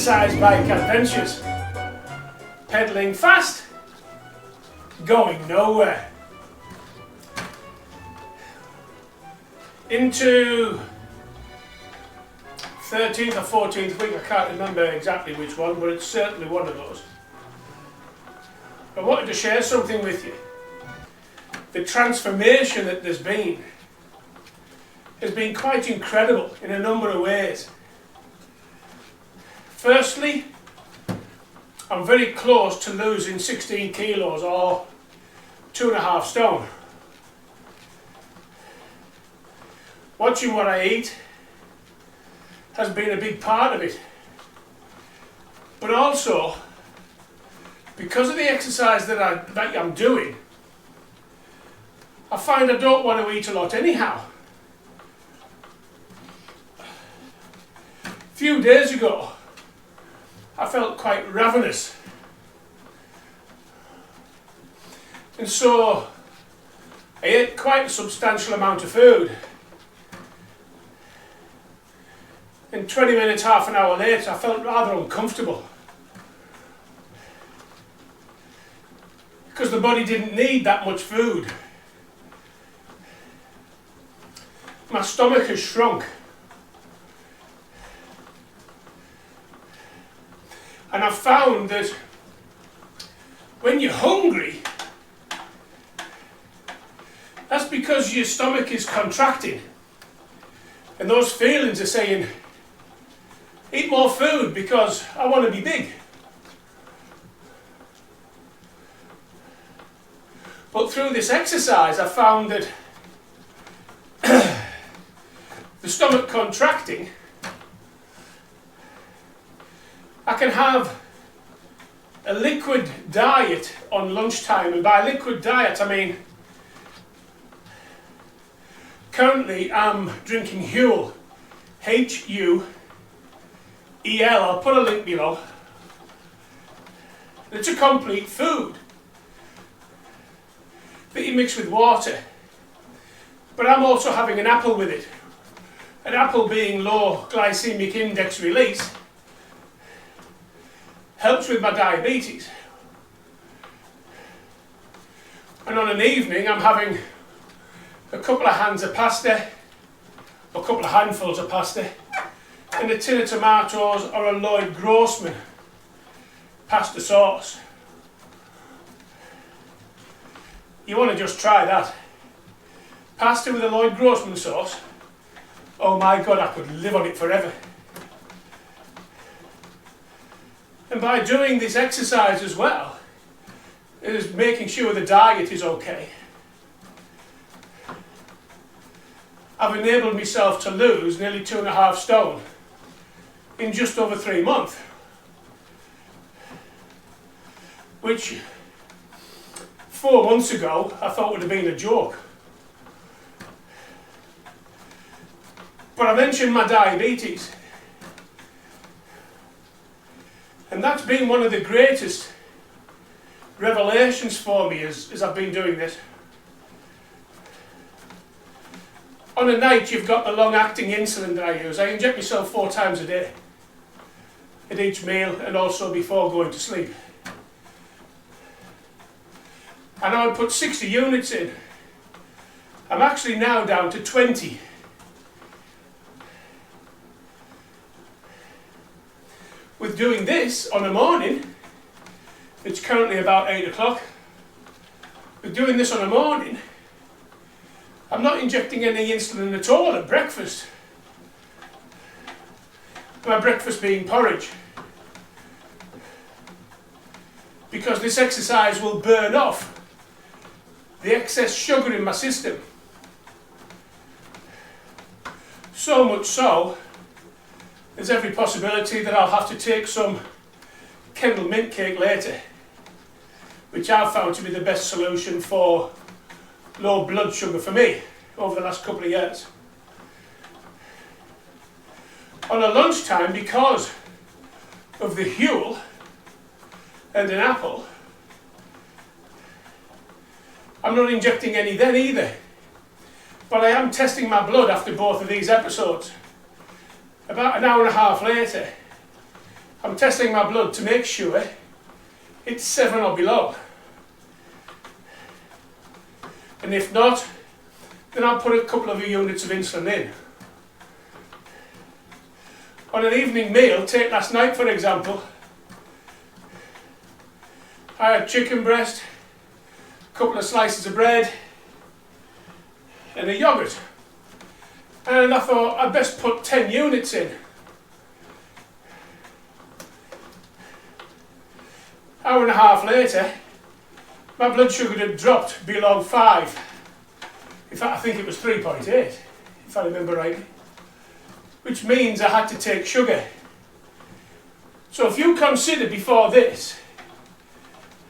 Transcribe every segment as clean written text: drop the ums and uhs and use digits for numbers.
exercise bike adventures. Pedalling fast, going nowhere. Into 13th or 14th week, I can't remember exactly which one, but it's certainly one of those. I wanted to share something with you. The transformation that there's been has been quite incredible in a number of ways. Firstly, I'm very close to losing 16 kilos or 2.5 stone. Watching what I eat has been a big part of it. But also, because of the exercise that I'm doing, I find I don't want to eat a lot anyhow. A few days ago, I felt quite ravenous. And so, I ate quite a substantial amount of food. And 20 minutes, half an hour later, I felt rather uncomfortable. Because the body didn't need that much food. My stomach has shrunk. And I've found that when you're hungry, that's because your stomach is contracting. And those feelings are saying, eat more food because I want to be big. But through this exercise, I found that the stomach contracting, I can have a liquid diet on lunchtime, and by liquid diet I mean currently I'm drinking Huel, Huel, I'll put a link below. It's a complete food that you mix with water, but I'm also having an apple with it. An apple being low glycemic index release helps with my diabetes. And on an evening I'm having a couple of hands of pasta, a couple of handfuls of pasta, and a tin of tomatoes or a Lloyd Grossman pasta sauce. You want to just try that. Pasta with a Lloyd Grossman sauce. Oh my God, I could live on it forever. And by doing this exercise as well, it is making sure the diet is okay. I've enabled myself to lose nearly 2.5 stone in just over 3 months. Which 4 months ago I thought would have been a joke. But I mentioned my diabetes. And that's been one of the greatest revelations for me as I've been doing this. On a night you've got the long-acting insulin that I use. I inject myself 4 times a day. At each meal and also before going to sleep. And I would put 60 units in. I'm actually now down to 20. With doing this on a morning, it's currently about 8 o'clock. With doing this on a morning, I'm not injecting any insulin at all at breakfast. My breakfast being porridge. Because this exercise will burn off the excess sugar in my system. So much so, there's every possibility that I'll have to take some Kendal mint cake later, which I've found to be the best solution for low blood sugar for me over the last couple of years. On a lunchtime, because of the Huel and an apple, I'm not injecting any then either. But I am testing my blood after both of these episodes. About an hour and a half later, I'm testing my blood to make sure it's 7 or below. And if not, then I'll put a couple of units of insulin in. On an evening meal, take last night for example, I had chicken breast, a couple of slices of bread and a yoghurt. And I thought I'd best put 10 units in. Hour and a half later, my blood sugar had dropped below 5. In fact, I think it was 3.8, if I remember rightly. Which means I had to take sugar. So if you consider before this,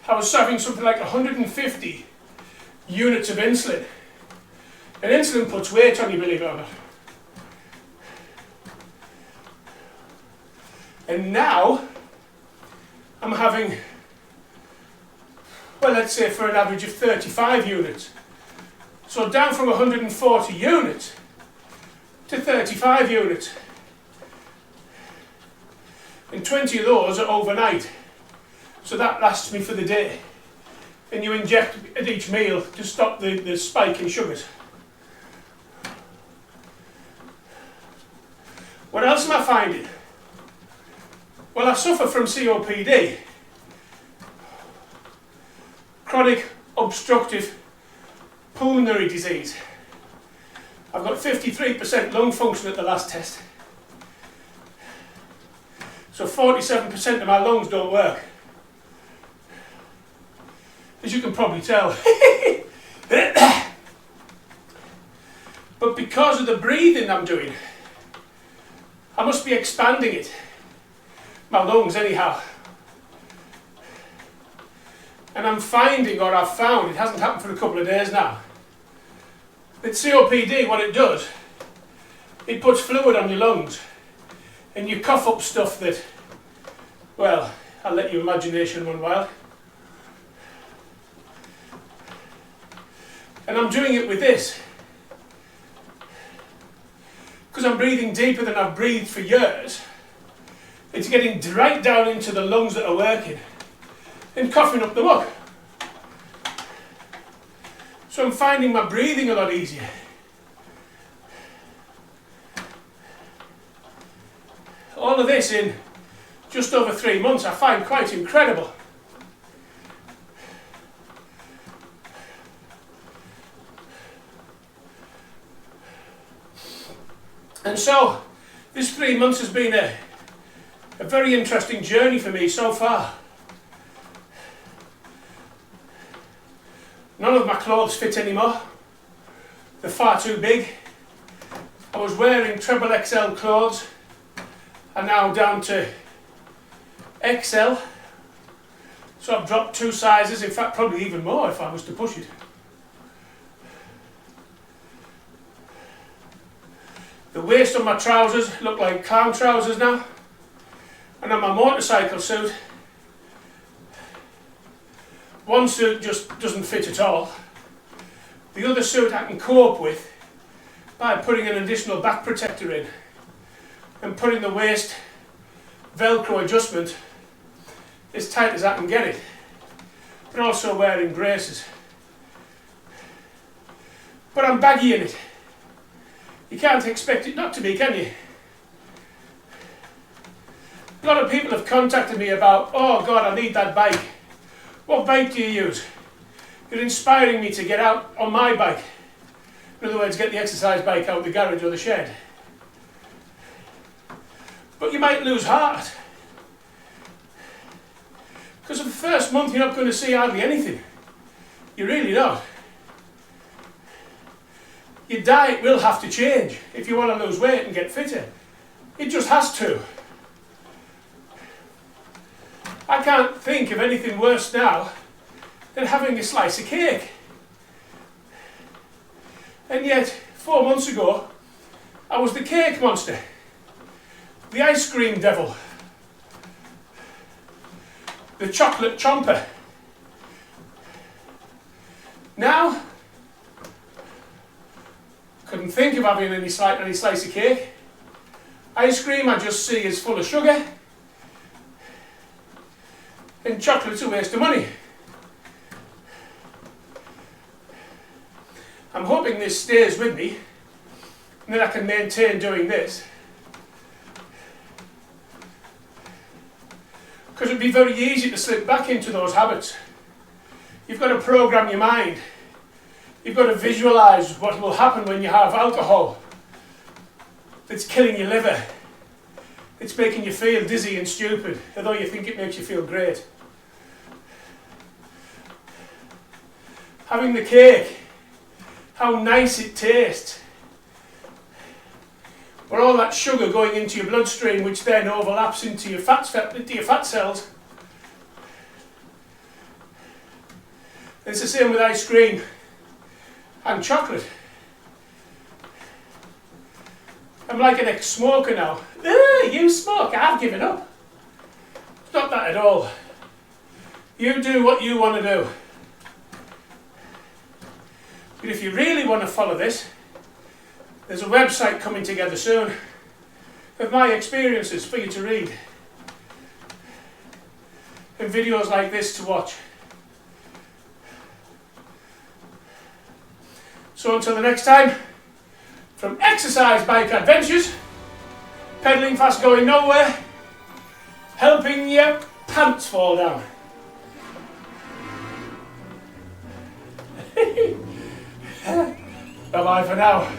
I was having something like 150 units of insulin. And insulin puts weight on you, believe it or not. And now, I'm having, well, let's say for an average of 35 units. So down from 140 units to 35 units. And 20 of those are overnight. So that lasts me for the day. And you inject at each meal to stop the spike in sugars. What else am I finding? Well, I suffer from COPD. Chronic obstructive pulmonary disease. I've got 53% lung function at the last test. So 47% of my lungs don't work. As you can probably tell. But because of the breathing I'm doing, I must be expanding it. My lungs anyhow. And I'm finding, or I've found, it hasn't happened for a couple of days now, that COPD, what it does, it puts fluid on your lungs and you cough up stuff that, well, I'll let your imagination run wild. And I'm doing it with this because I'm breathing deeper than I've breathed for years. It's getting right down into the lungs that are working and coughing up the muck. So I'm finding my breathing a lot easier. All of this in just over 3 months I find quite incredible. And so this 3 months has been a very interesting journey for me so far. None of my clothes fit anymore. They're far too big. I was wearing treble XL clothes. I'm now down to XL. So I've dropped 2 sizes, in fact probably even more if I was to push it. The waist on my trousers look like clown trousers now. And on my motorcycle suit, one suit just doesn't fit at all. The other suit I can cope with by putting an additional back protector in and putting the waist Velcro adjustment as tight as I can get it, but also wearing braces. But I'm baggy in it. You can't expect it not to be, can you? A lot of people have contacted me about, oh God, I need that bike. What bike do you use? You're inspiring me to get out on my bike. In other words, get the exercise bike out of the garage or the shed. But you might lose heart. Because for the first month you're not going to see hardly anything. You're really not. Your diet will have to change if you want to lose weight and get fitter. It just has to. I can't think of anything worse now than having a slice of cake. And yet, 4 months ago, I was the cake monster, the ice cream devil, the chocolate chomper. Now, couldn't think of having any slice of cake. Ice cream I just see is full of sugar, and chocolate's a waste of money. I'm hoping this stays with me and that I can maintain doing this. Because it'd be very easy to slip back into those habits. You've got to program your mind. You've got to visualise what will happen when you have alcohol that's killing your liver. It's making you feel dizzy and stupid, although you think it makes you feel great. Having the cake, how nice it tastes. But all that sugar going into your bloodstream, which then overlaps into your fat cells. It's the same with ice cream and chocolate. I'm like an ex-smoker now. You smoke, I've given up. It's not that at all. You do what you want to do. But if you really want to follow this, there's a website coming together soon of my experiences for you to read. And videos like this to watch. So until the next time, from Exercise Bike Adventures, pedalling fast going nowhere, helping your pants fall down. Bye bye for now.